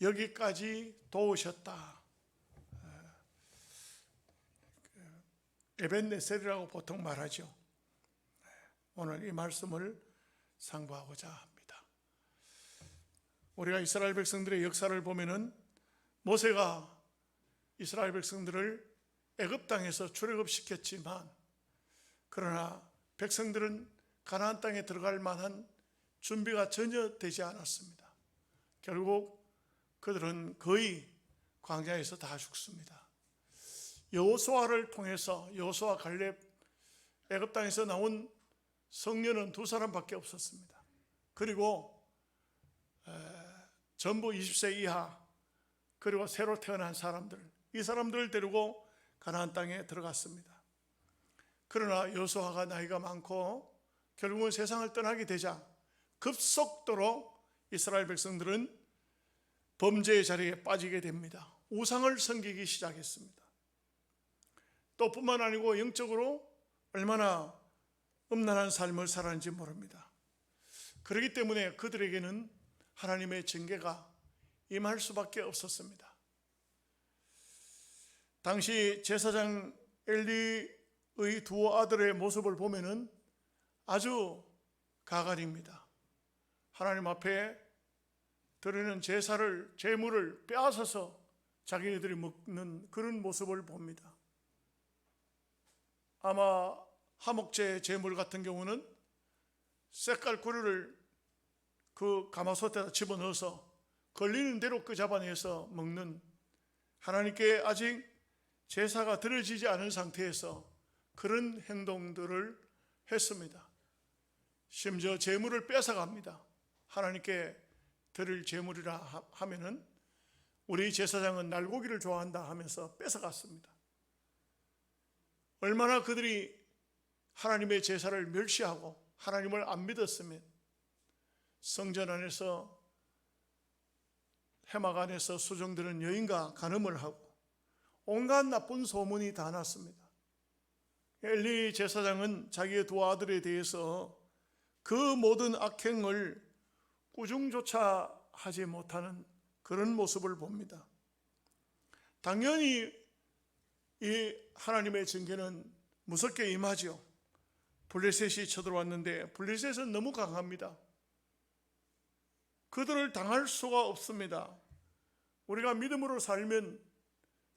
여기까지 도우셨다. 에벤네셀이라고 보통 말하죠. 오늘 이 말씀을 상고하고자 합니다. 우리가 이스라엘 백성들의 역사를 보면은 모세가 이스라엘 백성들을 애굽 땅에서 출애굽시켰지만, 그러나 백성들은 가나안 땅에 들어갈 만한 준비가 전혀 되지 않았습니다. 결국 그들은 거의 광야에서 다 죽습니다. 여호수아를 통해서, 여호수아 갈렙, 애굽 땅에서 나온 성년은 2사람밖에 없었습니다. 그리고 전부 20세 이하, 그리고 새로 태어난 사람들, 이 사람들을 데리고 가나안 땅에 들어갔습니다. 그러나 여호수아가 나이가 많고 결국은 세상을 떠나게 되자 급속도로 이스라엘 백성들은 범죄의 자리에 빠지게 됩니다. 우상을 섬기기 시작했습니다. 또 뿐만 아니고 영적으로 얼마나 음란한 삶을 살았는지 모릅니다. 그렇기 때문에 그들에게는 하나님의 징계가 임할 수밖에 없었습니다. 당시 제사장 엘리의 두 아들의 모습을 보면은 아주 가관입니다. 하나님 앞에 드리는 제사를, 제물을 빼앗아서 자기네들이 먹는 그런 모습을 봅니다. 아마 하목제 제물 같은 경우는 쇳갈 고리를 그 가마솥에다 집어넣어서 걸리는 대로 그 잡아내서 먹는, 하나님께 아직 제사가 드려지지 않은 상태에서 그런 행동들을 했습니다. 심지어 제물을 뺏어갑니다. 하나님께 드릴 제물이라 하면은 우리 제사장은 날고기를 좋아한다 하면서 뺏어갔습니다. 얼마나 그들이 하나님의 제사를 멸시하고 하나님을 안 믿었으면 성전 안에서, 회막 안에서 수종드는 여인과 간음을 하고 온갖 나쁜 소문이 다 났습니다. 엘리 제사장은 자기의 두 아들에 대해서 그 모든 악행을 꾸중조차 하지 못하는 그런 모습을 봅니다. 당연히 이 하나님의 징계는 무섭게 임하죠. 블레셋이 쳐들어왔는데 블레셋은 너무 강합니다. 그들을 당할 수가 없습니다. 우리가 믿음으로 살면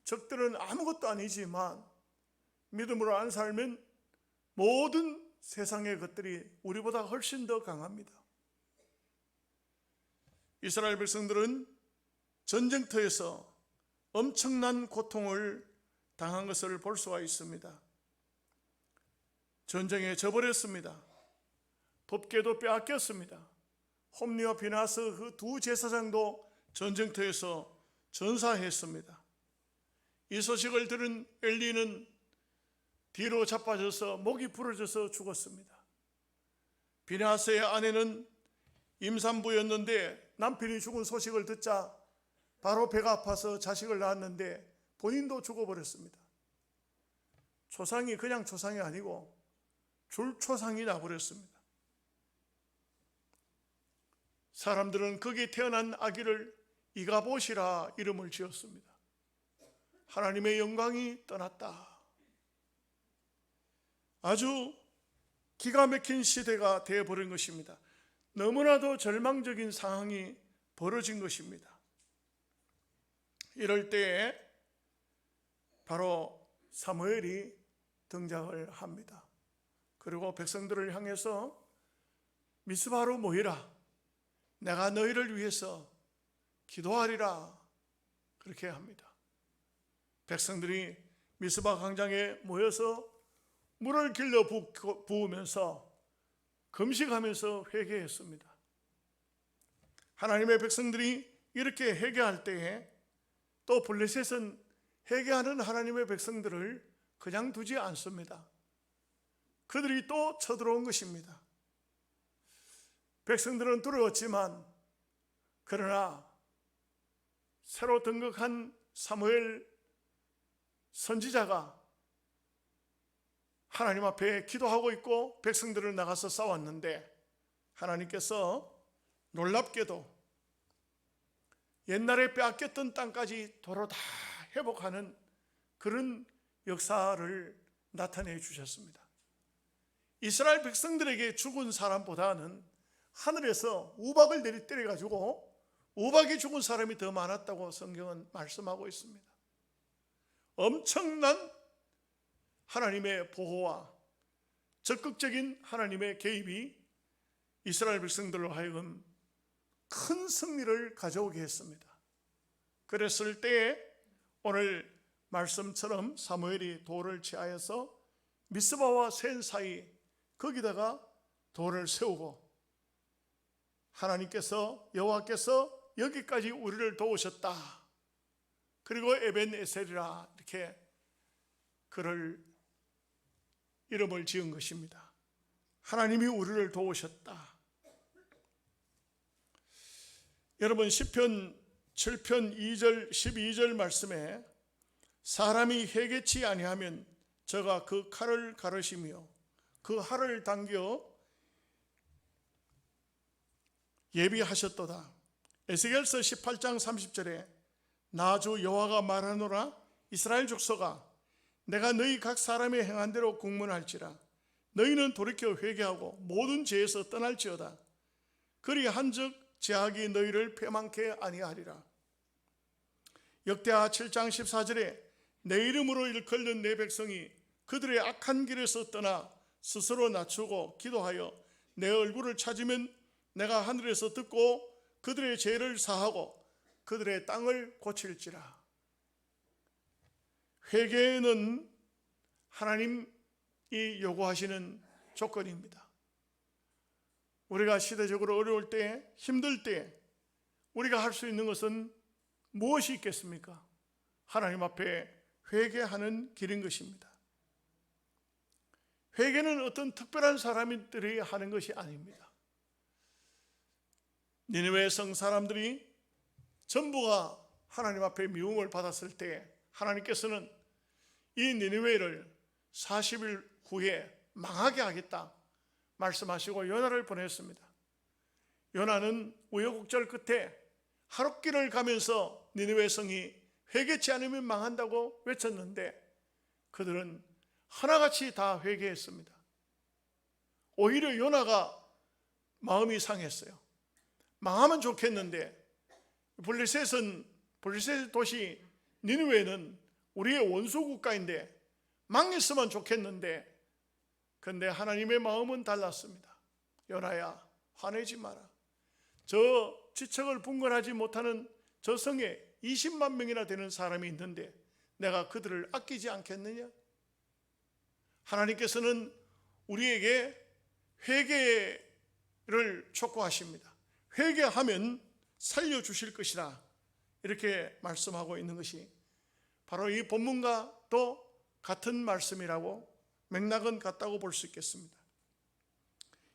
적들은 아무것도 아니지만 믿음으로 안 살면 모든 세상의 것들이 우리보다 훨씬 더 강합니다. 이스라엘 백성들은 전쟁터에서 엄청난 고통을 당한 것을 볼 수가 있습니다. 전쟁에 져버렸습니다. 법궤도 빼앗겼습니다. 홈리와 비나스 그 두 제사장도 전쟁터에서 전사했습니다. 이 소식을 들은 엘리는 뒤로 자빠져서 목이 부러져서 죽었습니다. 비나스의 아내는 임산부였는데 남편이 죽은 소식을 듣자 바로 배가 아파서 자식을 낳았는데 본인도 죽어버렸습니다. 초상이 그냥 초상이 아니고 줄초상이 나버렸습니다. 사람들은 거기에 태어난 아기를 이가봇이라 이름을 지었습니다. 하나님의 영광이 떠났다. 아주 기가 막힌 시대가 되어버린 것입니다. 너무나도 절망적인 상황이 벌어진 것입니다. 이럴 때에 바로 사무엘이 등장을 합니다. 그리고 백성들을 향해서 미스바로 모이라, 내가 너희를 위해서 기도하리라, 그렇게 합니다. 백성들이 미스바 광장에 모여서 물을 길러 부으면서 금식하면서 회개했습니다. 하나님의 백성들이 이렇게 회개할 때에 또 블레셋은 회개하는 하나님의 백성들을 그냥 두지 않습니다. 그들이 또 쳐들어온 것입니다. 백성들은 두려웠지만, 그러나 새로 등극한 사무엘 선지자가 하나님 앞에 기도하고 있고 백성들을 나가서 싸웠는데, 하나님께서 놀랍게도 옛날에 빼앗겼던 땅까지 도로 다 회복하는 그런 역사를 나타내 주셨습니다. 이스라엘 백성들에게 죽은 사람보다는 하늘에서 우박을 내리 때려가지고 우박이 죽은 사람이 더 많았다고 성경은 말씀하고 있습니다. 엄청난 하나님의 보호와 적극적인 하나님의 개입이 이스라엘 백성들로 하여금 큰 승리를 가져오게 했습니다. 그랬을 때에 오늘 말씀처럼 사무엘이 돌을 취하여서 미스바와 센 사이 거기다가 돌을 세우고 하나님께서 여호와께서 여기까지 우리를 도우셨다. 그리고 에벤에셀이라 이렇게 그를 이름을 지은 것입니다. 하나님이 우리를 도우셨다. 여러분 시편 7편 2절 12절 말씀에 사람이 회개치 아니하면 저가 그 칼을 가르시며 그 활을 당겨 예비하셨도다. 에스겔서 18장 30절에 나 주 여호와가 말하노라 이스라엘 족속아 내가 너희 각 사람의 행한 대로 국문할지라 너희는 돌이켜 회개하고 모든 죄에서 떠날지어다. 그리 한즉 제약이 너희를 패망케 아니하리라. 역대하 7장 14절에 내 이름으로 일컬는 내 백성이 그들의 악한 길에서 떠나 스스로 낮추고 기도하여 내 얼굴을 찾으면 내가 하늘에서 듣고 그들의 죄를 사하고 그들의 땅을 고칠지라. 회개는 하나님이 요구하시는 조건입니다. 우리가 시대적으로 어려울 때, 힘들 때 우리가 할 수 있는 것은 무엇이 있겠습니까? 하나님 앞에 회개하는 길인 것입니다. 회개는 어떤 특별한 사람들이 하는 것이 아닙니다. 니느웨 성 사람들이 전부가 하나님 앞에 미움을 받았을 때 하나님께서는 이 니느웨를 40일 후에 망하게 하겠다 말씀하시고 요나를 보냈습니다. 요나는 우여곡절 끝에 하룻길을 가면서 니느웨 성이 회개치 않으면 망한다고 외쳤는데 그들은 하나같이 다 회개했습니다. 오히려 요나가 마음이 상했어요. 망하면 좋겠는데 블레셋 도시 니느웨는 우리의 원수 국가인데 망했으면 좋겠는데 그런데 하나님의 마음은 달랐습니다. 요나야 화내지 마라. 저 지척을 분간하지 못하는 저 성에 20만 명이나 되는 사람이 있는데 내가 그들을 아끼지 않겠느냐? 하나님께서는 우리에게 회개를 촉구하십니다. 회개하면 살려주실 것이다 이렇게 말씀하고 있는 것이 바로 이 본문과 또 같은 말씀이라고 맥락은 같다고 볼 수 있겠습니다.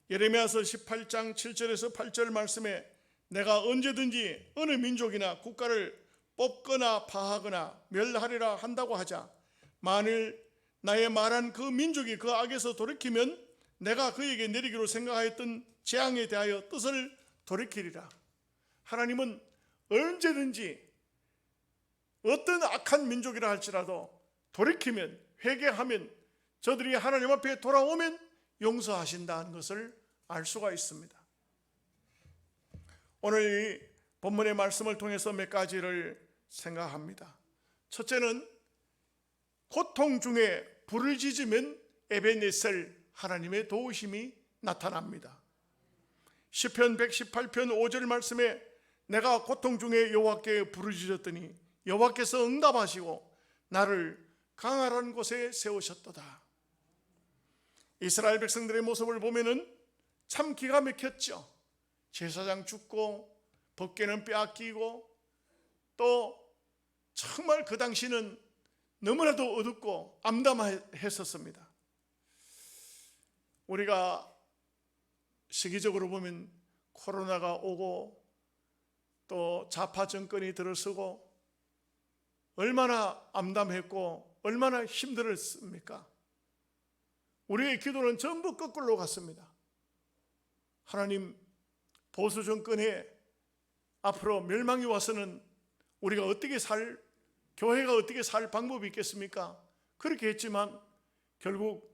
예레미야서 18장 7절에서 8절 말씀에 내가 언제든지 어느 민족이나 국가를 뽑거나 파하거나 멸하리라 한다고 하자 만일 나의 말한 그 민족이 그 악에서 돌이키면 내가 그에게 내리기로 생각하였던 재앙에 대하여 뜻을 돌이키리라. 하나님은 언제든지 어떤 악한 민족이라 할지라도 돌이키면 회개하면 저들이 하나님 앞에 돌아오면 용서하신다는 것을 알 수가 있습니다. 오늘 이 본문의 말씀을 통해서 몇 가지를 생각합니다. 첫째는 고통 중에 부르짖으면 에베네셀 하나님의 도우심이 나타납니다. 시편 118편 5절 말씀에 내가 고통 중에 여호와께 부르짖었더니 여호와께서 응답하시고 나를 강활한 곳에 세우셨도다. 이스라엘 백성들의 모습을 보면은 참 기가 막혔죠. 제사장 죽고 법궤는 빼앗기고 또 정말 그 당시는 너무나도 어둡고 암담했었습니다. 우리가 시기적으로 보면 코로나가 오고 또 좌파 정권이 들어서고 얼마나 암담했고 얼마나 힘들었습니까? 우리의 기도는 전부 거꾸로 갔습니다. 하나님 보수 정권에 앞으로 멸망이 와서는 우리가 교회가 어떻게 살 방법이 있겠습니까? 그렇게 했지만 결국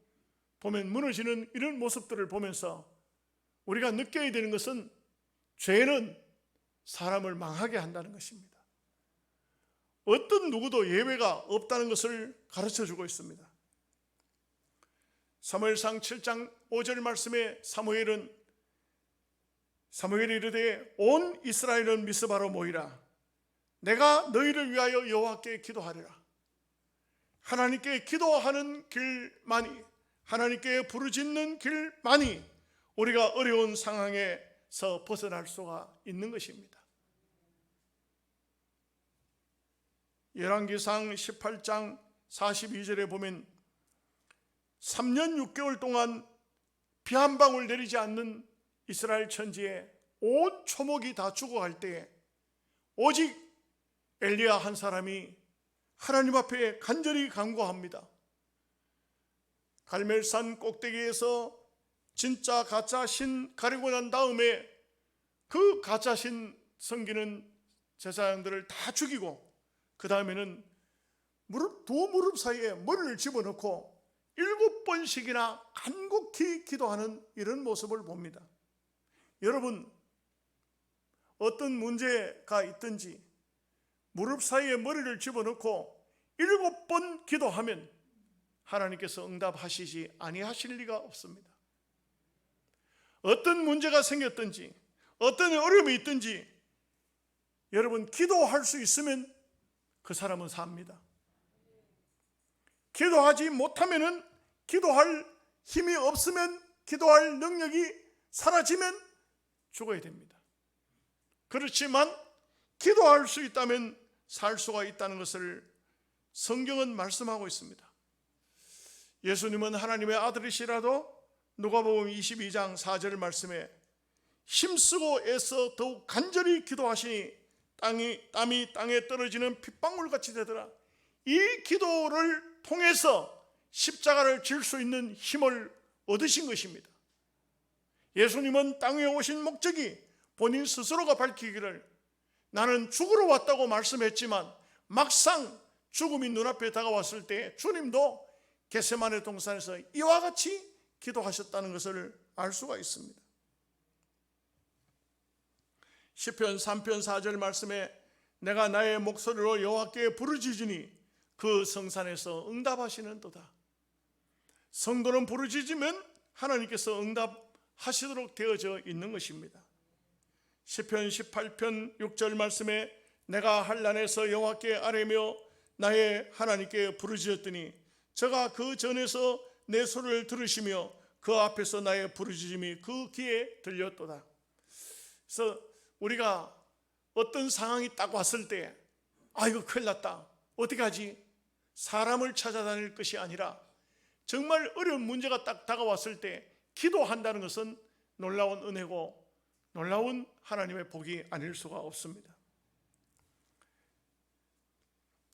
보면 무너지는 이런 모습들을 보면서 우리가 느껴야 되는 것은 죄는 사람을 망하게 한다는 것입니다. 어떤 누구도 예외가 없다는 것을 가르쳐주고 있습니다. 사무엘상 7장 5절 말씀에 사무엘이 이르되 온 이스라엘은 미스바로 모이라. 내가 너희를 위하여 여호와께 기도하리라. 하나님께 기도하는 길만이, 하나님께 부르짖는 길만이 우리가 어려운 상황에서 벗어날 수가 있는 것입니다. 열왕기상 18장 42절에 보면 3년 6개월 동안 비 한 방울 내리지 않는 이스라엘 천지에 온 초목이 다 죽어갈 때에 오직 엘리야 한 사람이 하나님 앞에 간절히 간구합니다. 갈멜산 꼭대기에서 진짜 가짜 신 가리고 난 다음에 그 가짜 신 섬기는 제사장들을 다 죽이고 그 다음에는 두 무릎 사이에 머리를 집어넣고 7번씩이나 간곡히 기도하는 이런 모습을 봅니다. 여러분, 어떤 문제가 있든지 무릎 사이에 머리를 집어넣고 7번 기도하면 하나님께서 응답하시지 아니하실 리가 없습니다. 어떤 문제가 생겼든지 어떤 어려움이 있든지 여러분, 기도할 수 있으면 그 사람은 삽니다. 기도하지 못하면은, 기도할 힘이 없으면, 기도할 능력이 사라지면 죽어야 됩니다. 그렇지만 기도할 수 있다면 살 수가 있다는 것을 성경은 말씀하고 있습니다. 예수님은 하나님의 아들이시라도 누가복음 22장 4절 말씀에 힘쓰고 애써 더욱 간절히 기도하시니 땀이 땅에 떨어지는 핏방울같이 되더라. 이 기도를 통해서 십자가를 질 수 있는 힘을 얻으신 것입니다. 예수님은 땅에 오신 목적이 본인 스스로가 밝히기를 나는 죽으러 왔다고 말씀했지만 막상 죽음이 눈앞에 다가왔을 때 주님도 겟세마네 동산에서 이와 같이 기도하셨다는 것을 알 수가 있습니다. 시편 3편 4절 말씀에 내가 나의 목소리로 여호와께 부르짖으니 그 성산에서 응답하시는도다. 성도는 부르짖으면 하나님께서 응답하시도록 되어져 있는 것입니다. 시편 18편 6절 말씀에 내가 한란에서 여호와께 아뢰며 나의 하나님께 부르짖었더니 저가 그 전에서 내 소리를 들으시며 그 앞에서 나의 부르짖음이 그 귀에 들렸도다. 그래서 우리가 어떤 상황이 딱 왔을 때 이거 큰일 났다, 어떻게 하지? 사람을 찾아다닐 것이 아니라 정말 어려운 문제가 딱 다가왔을 때 기도한다는 것은 놀라운 은혜고 놀라운 하나님의 복이 아닐 수가 없습니다.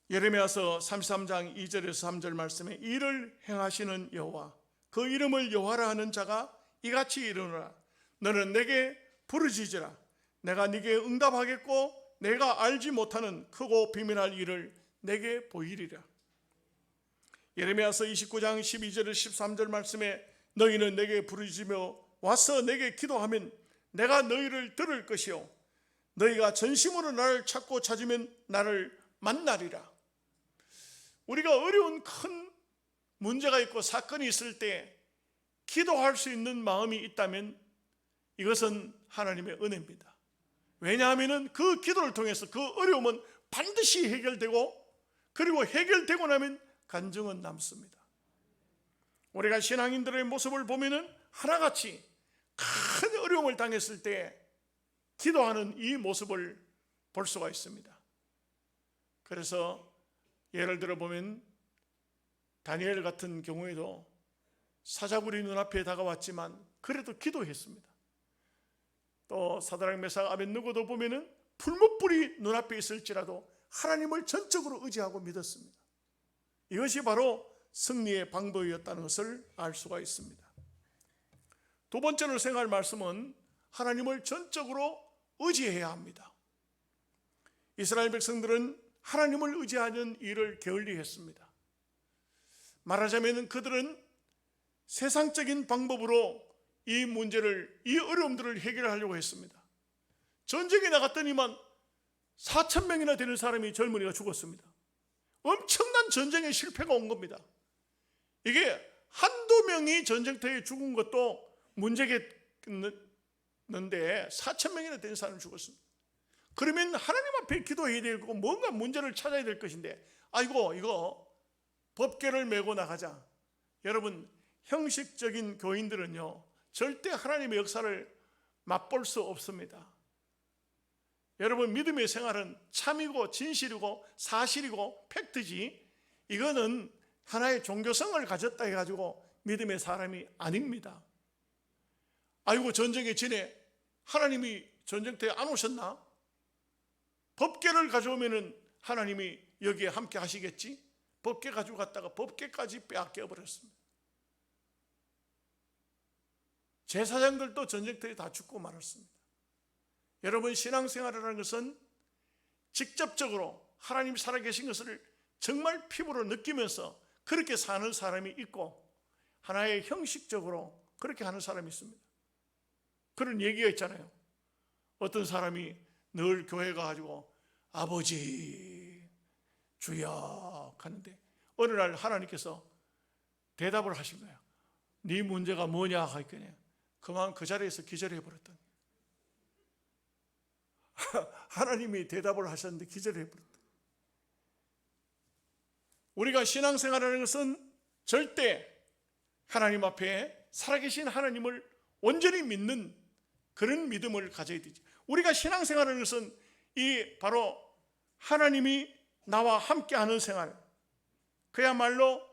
예레미야서 33장 2절에서 3절 말씀에 이를 행하시는 여호와 그 이름을 여호와라 하는 자가 이같이 이르노라. 너는 내게 부르짖으라. 내가 네게 응답하겠고 내가 알지 못하는 크고 비밀할 일을 내게 보이리라. 예레미야서 29장 12절에서 13절 말씀에 너희는 내게 부르짖으며 와서 내게 기도하면 내가 너희를 들을 것이요 너희가 전심으로 나를 찾고 찾으면 나를 만나리라. 우리가 어려운 큰 문제가 있고 사건이 있을 때 기도할 수 있는 마음이 있다면 이것은 하나님의 은혜입니다. 왜냐하면 그 기도를 통해서 그 어려움은 반드시 해결되고 그리고 해결되고 나면 간증은 남습니다. 우리가 신앙인들의 모습을 보면 하나같이 큰 어려움을 당했을 때 기도하는 이 모습을 볼 수가 있습니다. 그래서 예를 들어 보면 다니엘 같은 경우에도 사자굴이 눈앞에 다가왔지만 그래도 기도했습니다. 또 사드락 메삭 아벳느고도 보면은 풀무불이 눈앞에 있을지라도 하나님을 전적으로 의지하고 믿었습니다. 이것이 바로 승리의 방법이었다는 것을 알 수가 있습니다. 두 번째로 생각할 말씀은 하나님을 전적으로 의지해야 합니다. 이스라엘 백성들은 하나님을 의지하는 일을 게을리했습니다. 말하자면 그들은 세상적인 방법으로 이 문제를, 이 어려움들을 해결하려고 했습니다. 전쟁에 나갔더니만 4,000명이나 되는 사람이, 젊은이가 죽었습니다. 엄청난 전쟁의 실패가 온 겁니다. 이게 한두 명이 전쟁터에 죽은 것도 문제겠는데 4,000명이나 되는 사람이 죽었습니다. 그러면 하나님 앞에 기도해야 되고 뭔가 문제를 찾아야 될 것인데, 아이고 이거 법궤를 메고 나가자. 여러분, 형식적인 교인들은요 절대 하나님의 역사를 맛볼 수 없습니다. 여러분, 믿음의 생활은 참이고 진실이고 사실이고 팩트지, 이거는 하나의 종교성을 가졌다 해가지고 믿음의 사람이 아닙니다. 아이고, 전쟁에 지내 하나님이 전쟁터에 안 오셨나? 법궤를 가져오면은 하나님이 여기에 함께 하시겠지? 법궤 가지고 갔다가 법궤까지 빼앗겨 버렸습니다. 제사장들도 전쟁터에 다 죽고 말았습니다. 여러분, 신앙생활이라는 것은 직접적으로 하나님 살아계신 것을 정말 피부로 느끼면서 그렇게 사는 사람이 있고, 하나의 형식적으로 그렇게 하는 사람이 있습니다. 그런 얘기가 있잖아요. 어떤 사람이 늘 교회 가가지고 아버지 주여 하는데 어느 날 하나님께서 대답을 하신 거예요. 네 문제가 뭐냐 하니까 그만 그 자리에서 기절해 버렸던. 하나님이 대답을 하셨는데 기절해 버렸다. 우리가 신앙생활하는 것은 절대 하나님 앞에 살아계신 하나님을 온전히 믿는 그런 믿음을 가져야 되죠. 우리가 신앙생활하는 것은 이 바로 하나님이 나와 함께하는 생활, 그야말로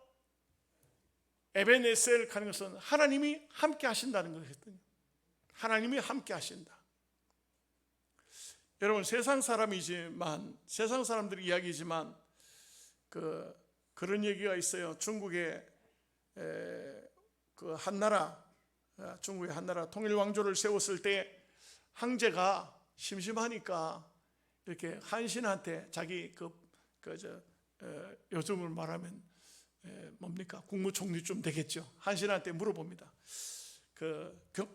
에베네셀 하는 것은 하나님이 함께 하신다는 것이거든요. 하나님이 함께 하신다. 여러분, 세상 사람이지만, 세상 사람들의 이야기지만 그런 얘기가 있어요. 중국의 그 한나라, 중국의 한나라 통일 왕조를 세웠을 때 황제가 심심하니까 이렇게 한신한테 자기 요즘을 말하면 뭡니까? 국무총리쯤 되겠죠. 한신한테 물어봅니다.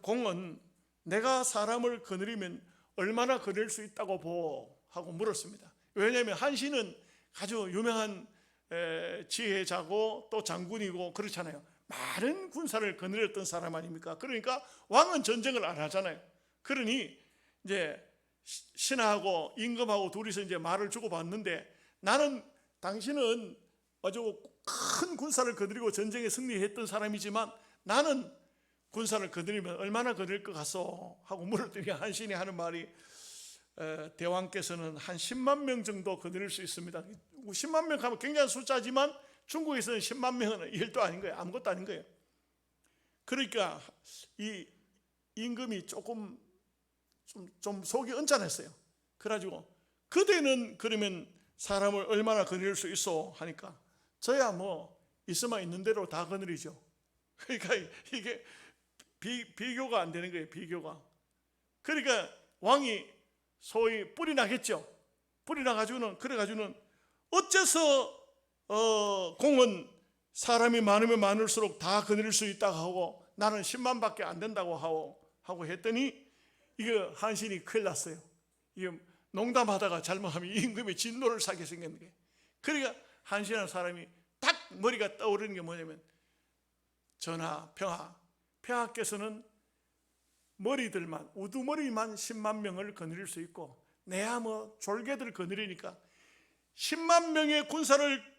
공은 내가 사람을 거느리면 얼마나 거느릴 수 있다고 보? 하고 물었습니다. 왜냐하면 한신은 아주 유명한 지혜자고 또 장군이고 그렇잖아요. 많은 군사를 거느렸던 사람 아닙니까? 그러니까 왕은 전쟁을 안 하잖아요. 그러니 이제 신하하고 임금하고 둘이서 이제 말을 주고받는데, 나는 당신은 아주 큰 군사를 거느리고 전쟁에 승리했던 사람이지만 나는 군사를 거느리면 얼마나 거느릴 것 같소? 하고 물었더니 한신이 하는 말이 대왕께서는 한 10만 명 정도 거느릴 수 있습니다. 10만 명 하면 굉장한 숫자지만 중국에서는 10만 명은 일도 아닌 거예요. 아무것도 아닌 거예요. 그러니까 이 임금이 조금 좀 속이 언짢았어요. 그래가지고 그대는 그러면 사람을 얼마나 거느릴 수 있어? 하니까 저야 뭐 있으면 있는 대로 다 거느리죠. 그러니까 이게 비교가 안 되는 거예요. 비교가. 그러니까 왕이 소위 뿔이 나겠죠. 뿔이 나가지고는, 그래가지고는 어째서 공은 사람이 많으면 많을수록 다 거느릴 수 있다고 하고 나는 10만밖에 안 된다고 하고 했더니 이거 한신이 큰일 났어요. 이게 농담하다가 잘못하면 임금의 진노를 사게 생겼는 게. 그러니까 한신한 사람이 딱 머리가 떠오르는 게 뭐냐면, 전하, 평하께서는 머리들만, 우두머리만 10만 명을 거느릴 수 있고 내야 뭐 졸개들 거느리니까 10만 명의 군사를,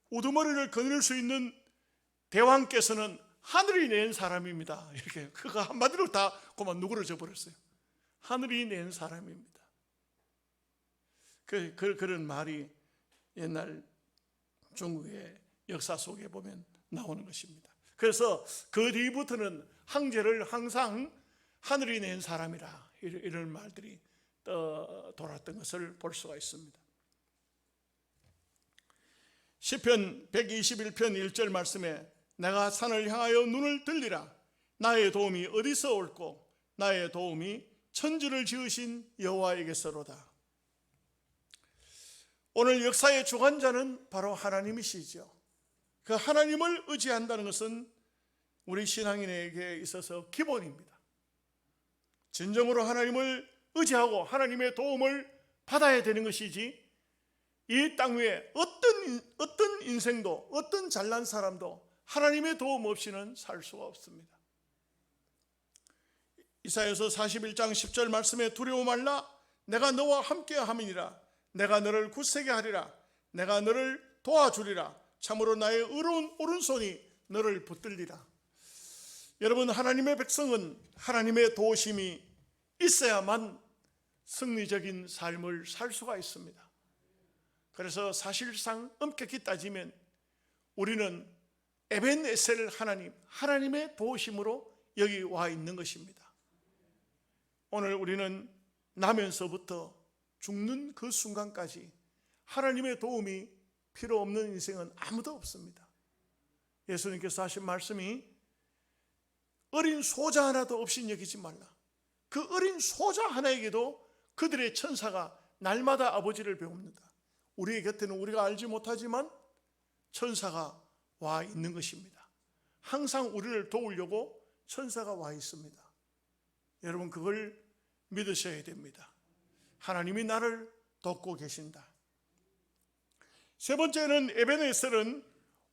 우두머리를 거느릴 수 있는 대왕께서는 하늘이 낸 사람입니다. 이렇게 그거 한마디로 다 그만 누그러져 버렸어요. 하늘이 낸 사람입니다. 그런 말이 옛날 중국의 역사 속에 보면 나오는 것입니다. 그래서 그 뒤부터는 황제를 항상 하늘이 낸 사람이라 이런 말들이 돌았던 것을 볼 수가 있습니다. 시편 121편 1절 말씀에 내가 산을 향하여 눈을 들리라. 나의 도움이 어디서 올꼬? 나의 도움이 천지를 지으신 여호와에게서로다. 오늘 역사의 주관자는 바로 하나님이시죠. 그 하나님을 의지한다는 것은 우리 신앙인에게 있어서 기본입니다. 진정으로 하나님을 의지하고 하나님의 도움을 받아야 되는 것이지, 이 땅 위에 어떤 인생도, 어떤 잘난 사람도 하나님의 도움 없이는 살 수가 없습니다. 이사야서 41장 10절 말씀에 두려워 말라. 내가 너와 함께 함이니라. 내가 너를 굳세게 하리라. 내가 너를 도와주리라. 참으로 나의 의로운 오른손이 너를 붙들리라. 여러분, 하나님의 백성은 하나님의 도우심이 있어야만 승리적인 삶을 살 수가 있습니다. 그래서 사실상 엄격히 따지면 우리는 에벤에셀 하나님, 하나님의 도우심으로 여기 와 있는 것입니다. 오늘 우리는 나면서부터 죽는 그 순간까지 하나님의 도움이 필요 없는 인생은 아무도 없습니다. 예수님께서 하신 말씀이 어린 소자 하나도 없이 여기지 말라. 그 어린 소자 하나에게도 그들의 천사가 날마다 아버지를 배웁니다. 우리의 곁에는 우리가 알지 못하지만 천사가 와 있는 것입니다. 항상 우리를 도우려고 천사가 와 있습니다. 여러분, 그걸 믿으셔야 됩니다. 하나님이 나를 돕고 계신다. 세 번째는 에벤에셀은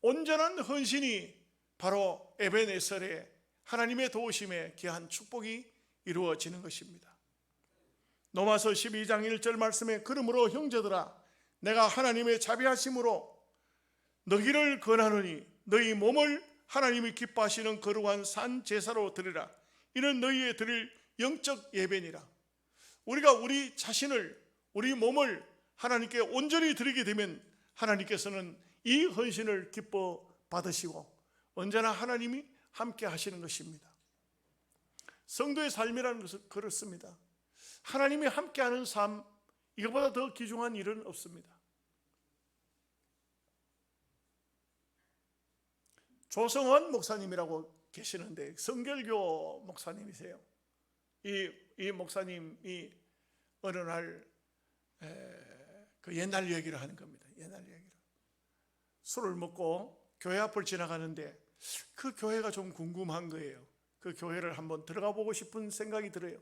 온전한 헌신이 바로 에벤에셀의 하나님의 도우심에 귀한 축복이 이루어지는 것입니다. 로마서 12장 1절 말씀에 그러므로 형제들아 내가 하나님의 자비하심으로 너희를 권하노니 너희 몸을 하나님이 기뻐하시는 거룩한 산 제사로 드리라. 이는 너희의 드릴 영적 예배니라. 우리가 우리 자신을, 우리 몸을 하나님께 온전히 드리게 되면 하나님께서는 이 헌신을 기뻐 받으시고 언제나 하나님이 함께 하시는 것입니다. 성도의 삶이라는 것은 그렇습니다. 하나님이 함께하는 삶, 이거보다 더 귀중한 일은 없습니다. 조성원 목사님이라고 계시는데 성결교 목사님이세요. 이 목사님이 어느 날 그 옛날 얘기를 하는 겁니다. 옛날 얘기를. 술을 먹고 교회 앞을 지나가는데 그 교회가 좀 궁금한 거예요. 그 교회를 한번 들어가 보고 싶은 생각이 들어요.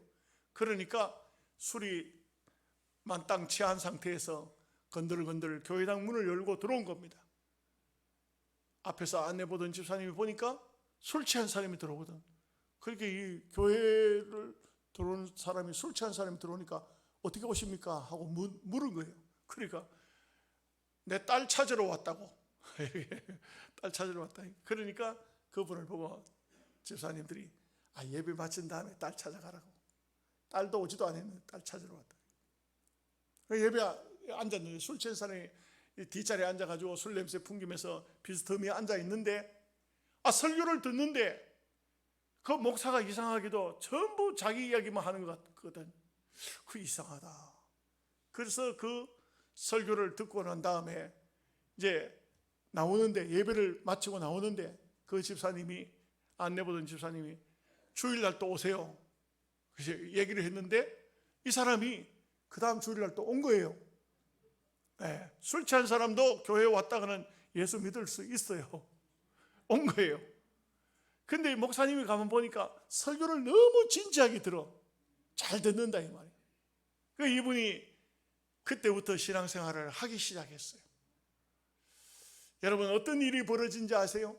그러니까 술이 만땅 취한 상태에서 건들건들 교회당 문을 열고 들어온 겁니다. 앞에서 안내 보던 집사님이 보니까 술 취한 사람이 들어오거든. 그렇게 이 교회를 들어온 사람이, 술 취한 사람이 들어오니까 어떻게 오십니까? 하고 물은 거예요. 그러니까 내 딸 찾으러 왔다고. 딸 찾으러 왔다. 그러니까 그분을 보고 집사님들이 예배 마친 다음에 딸 찾아가라고. 딸도 오지도 않았는데 딸 찾으러 왔다. 예배 앉았는데 술 취한 사람이 뒷자리에 앉아가지고 술 냄새 풍기면서 비스듬히 앉아있는데 설교를 듣는데 그 목사가 이상하게도 전부 자기 이야기만 하는 것 같거든. 그 이상하다. 그래서 그 설교를 듣고 난 다음에 이제 나오는데, 예배를 마치고 나오는데 그 집사님이, 안내보던 집사님이 주일날 또 오세요. 그래서 얘기를 했는데 이 사람이 그 다음 주일날 또 온 거예요. 네, 술 취한 사람도 교회에 왔다가는 예수 믿을 수 있어요. 온 거예요. 근데 목사님이 가면 보니까 설교를 너무 진지하게 들어. 잘 듣는다 이 말이에요. 그 이분이 그때부터 신앙생활을 하기 시작했어요. 여러분, 어떤 일이 벌어진지 아세요?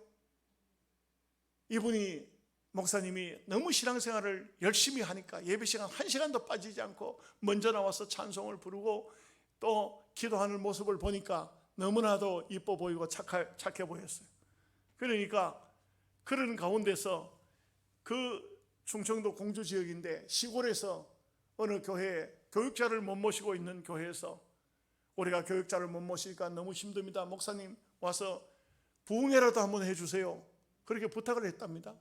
이분이, 목사님이 너무 신앙생활을 열심히 하니까 예배 시간 1시간도 빠지지 않고 먼저 나와서 찬송을 부르고 또 기도하는 모습을 보니까 너무나도 이뻐 보이고 착해 보였어요. 그러니까 그런 가운데서 그 충청도 공주 지역인데 시골에서 어느 교회에 교육자를 못 모시고 있는 교회에서 우리가 교육자를 못 모시니까 너무 힘듭니다. 목사님 와서 부흥회라도 한번 해주세요. 그렇게 부탁을 했답니다.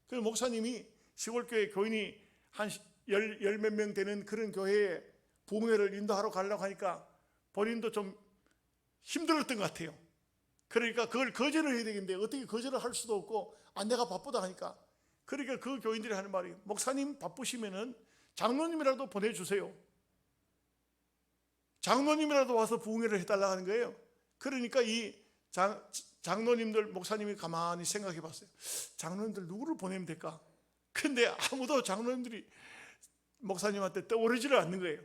그래서 목사님이 시골교회 교인이 한 열 몇 명 되는 그런 교회에 부흥회를 인도하러 가려고 하니까 본인도 좀 힘들었던 것 같아요. 그러니까 그걸 거절을 해야 되겠는데 어떻게 거절을 할 수도 없고 내가 바쁘다 하니까, 그러니까 그 교인들이 하는 말이, 목사님 바쁘시면은 장로님이라도 보내주세요. 장로님이라도 와서 부흥회를 해달라고 하는 거예요. 그러니까 이 장로님들, 목사님이 가만히 생각해 봤어요. 장로님들 누구를 보내면 될까? 근데 아무도 장로님들이 목사님한테 떠오르지를 않는 거예요.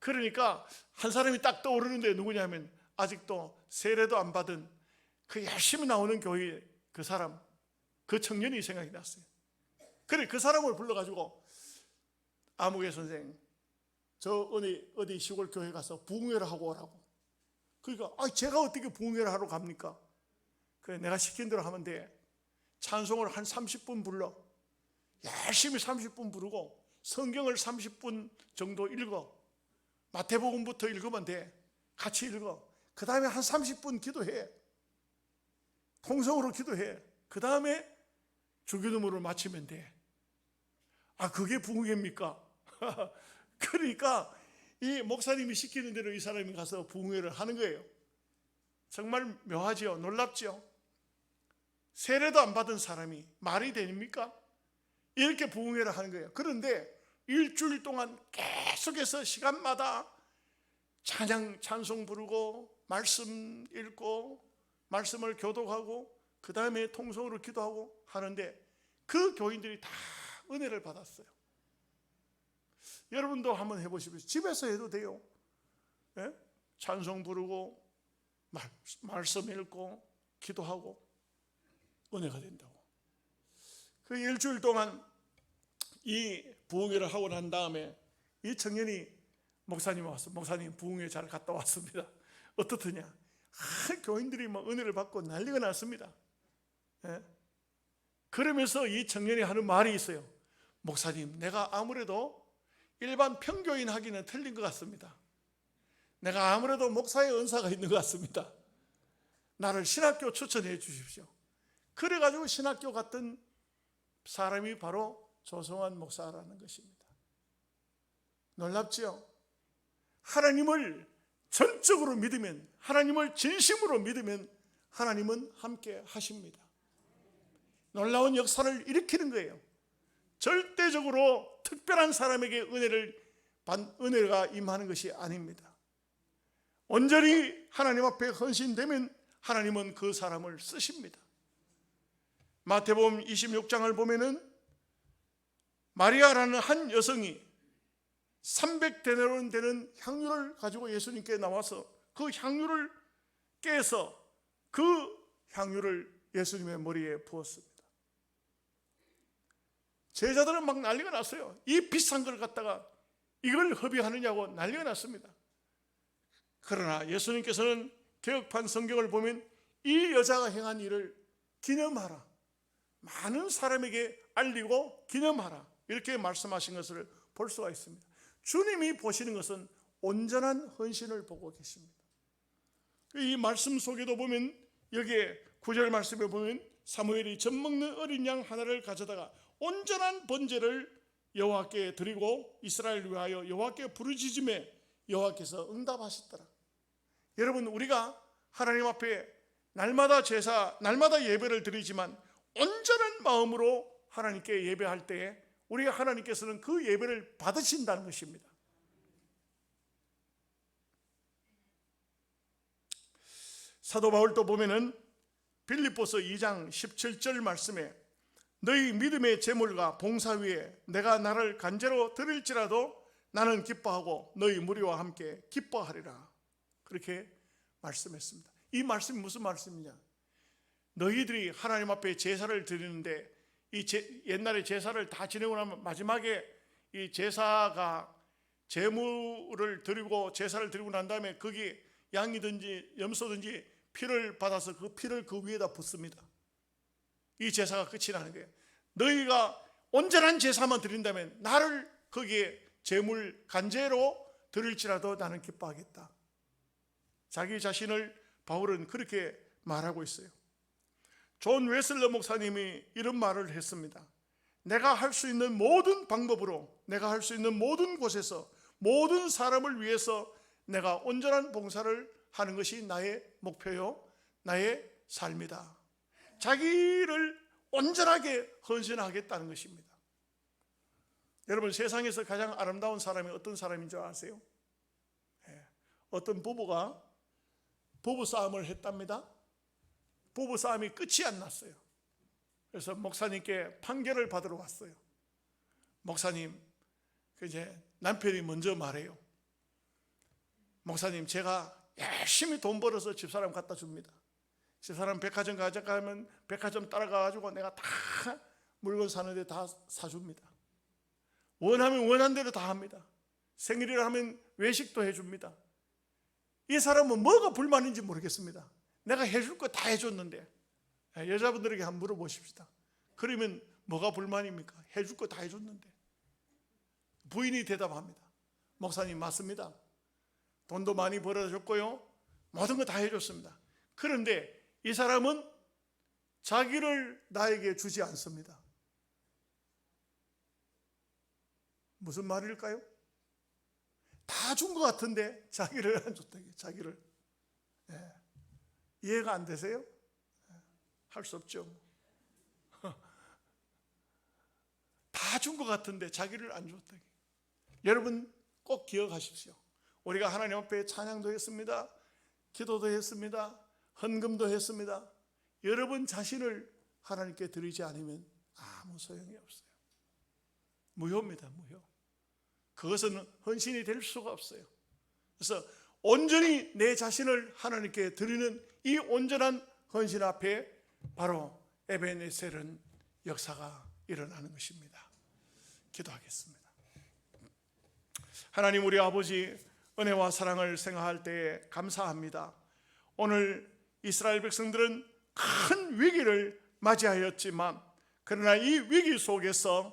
그러니까 한 사람이 딱 떠오르는데 누구냐면 아직도 세례도 안 받은 그 열심히 나오는 교회 그 사람, 그 청년이 생각이 났어요. 그래 그 사람을 불러가지고 아무개 선생, 저 어디 시골 교회 가서 부흥회를 하고 오라고. 그러니까 제가 어떻게 부흥회를 하러 갑니까? 그래 내가 시킨 대로 하면 돼. 찬송을 한 30분 불러. 열심히 30분 부르고 성경을 30분 정도 읽어. 마태복음부터 읽으면 돼. 같이 읽어. 그 다음에 한 30분 기도해. 통성으로 기도해. 그 다음에 주기도문을 마치면 돼. 그게 부흥회입니까? 그러니까 이 목사님이 시키는 대로 이 사람이 가서 부흥회를 하는 거예요. 정말 묘하지요? 놀랍지요? 세례도 안 받은 사람이 말이 됩니까? 이렇게 부흥회를 하는 거예요. 그런데 일주일 동안 계속해서 시간마다 찬송 부르고 말씀 읽고 말씀을 교독하고 그 다음에 통성으로 기도하고 하는데 그 교인들이 다 은혜를 받았어요. 여러분도 한번 해보십시오. 집에서 해도 돼요. 예? 찬송 부르고 말씀 읽고 기도하고 은혜가 된다고. 그 일주일 동안 이 부흥회를 하고 난 다음에 이 청년이 목사님 와서 목사님 부흥회 잘 갔다 왔습니다. 어떻더냐? 교인들이 막 은혜를 받고 난리가 났습니다. 예? 그러면서 이 청년이 하는 말이 있어요. 목사님, 내가 아무래도 일반 평교인 하기는 틀린 것 같습니다. 내가 아무래도 목사의 은사가 있는 것 같습니다. 나를 신학교 추천해 주십시오. 그래가지고 신학교 갔던 사람이 바로 조성환 목사라는 것입니다. 놀랍지요? 하나님을 전적으로 믿으면, 하나님을 진심으로 믿으면 하나님은 함께 하십니다. 놀라운 역사를 일으키는 거예요. 절대적으로 특별한 사람에게 은혜가 임하는 것이 아닙니다. 온전히 하나님 앞에 헌신되면 하나님은 그 사람을 쓰십니다. 마태복음 26장을 보면은 마리아라는 한 여성이 300데나리온 되는 향유를 가지고 예수님께 나와서 그 향유를 깨서 그 향유를 예수님의 머리에 부었습니다. 제자들은 막 난리가 났어요. 이 비싼 걸 갖다가 이걸 허비하느냐고 난리가 났습니다. 그러나 예수님께서는 개혁판 성경을 보면 이 여자가 행한 일을 기념하라, 많은 사람에게 알리고 기념하라, 이렇게 말씀하신 것을 볼 수가 있습니다. 주님이 보시는 것은 온전한 헌신을 보고 계십니다. 이 말씀 속에도 보면 여기에 9절 말씀에 보면 사무엘이 젖 먹는 어린 양 하나를 가져다가 온전한 번제를 여호와께 드리고 이스라엘을 위하여 여호와께 부르짖음에 여호와께서 응답하셨더라. 여러분, 우리가 하나님 앞에 날마다 제사, 날마다 예배를 드리지만 온전한 마음으로 하나님께 예배할 때에 우리 하나님께서는 그 예배를 받으신다는 것입니다. 사도 바울도 보면은 빌립보서 2장 17절 말씀에 너희 믿음의 제물과 봉사 위에 내가 나를 간제로 드릴지라도 나는 기뻐하고 너희 무리와 함께 기뻐하리라, 그렇게 말씀했습니다. 이 말씀이 무슨 말씀이냐? 너희들이 하나님 앞에 제사를 드리는데 옛날에 제사를 다 지내고 나면 마지막에 이 제사가 제물을 드리고 제사를 드리고 난 다음에 거기 양이든지 염소든지 피를 받아서 그 피를 그 위에다 붓습니다. 이 제사가 끝이 나는 거예요. 너희가 온전한 제사만 드린다면 나를 거기에 제물 간제로 드릴지라도 나는 기뻐하겠다. 자기 자신을 바울은 그렇게 말하고 있어요. 존 웨슬러 목사님이 이런 말을 했습니다. 내가 할 수 있는 모든 방법으로, 내가 할 수 있는 모든 곳에서 모든 사람을 위해서 내가 온전한 봉사를 하는 것이 나의 목표요, 나의 삶이다. 자기를 온전하게 헌신하겠다는 것입니다. 여러분, 세상에서 가장 아름다운 사람이 어떤 사람인 줄 아세요? 어떤 부부가 부부싸움을 했답니다. 부부싸움이 끝이 안 났어요. 그래서 목사님께 판결을 받으러 왔어요. 목사님, 이제 남편이 먼저 말해요. 목사님, 제가 열심히 돈 벌어서 집사람 갖다 줍니다. 집사람 백화점 가져가면 백화점 따라가가지고 내가 다 물건 사는데 다 사줍니다. 원하면 원한 대로 다 합니다. 생일이라 하면 외식도 해줍니다. 이 사람은 뭐가 불만인지 모르겠습니다. 내가 해줄 거 다 해줬는데. 여자분들에게 한번 물어보십시다. 그러면 뭐가 불만입니까? 해줄 거 다 해줬는데. 부인이 대답합니다. 목사님, 맞습니다. 돈도 많이 벌어줬고요, 모든 거 다 해줬습니다. 그런데 이 사람은 자기를 나에게 주지 않습니다. 무슨 말일까요? 다 준 것 같은데 자기를 안 줬다. 자기를. 이해가 안 되세요? 할 수 없죠. 다 준 것 같은데 자기를 안 줬다. 여러분 꼭 기억하십시오. 우리가 하나님 앞에 찬양도 했습니다. 기도도 했습니다. 헌금도 했습니다. 여러분 자신을 하나님께 드리지 않으면 아무 소용이 없어요. 무효입니다. 무효. 그것은 헌신이 될 수가 없어요. 그래서 온전히 내 자신을 하나님께 드리는 이 온전한 헌신 앞에 바로 에베네셀은 역사가 일어나는 것입니다. 기도하겠습니다. 하나님, 우리 아버지, 은혜와 사랑을 생각할 때 감사합니다. 오늘 이스라엘 백성들은 큰 위기를 맞이하였지만, 그러나 이 위기 속에서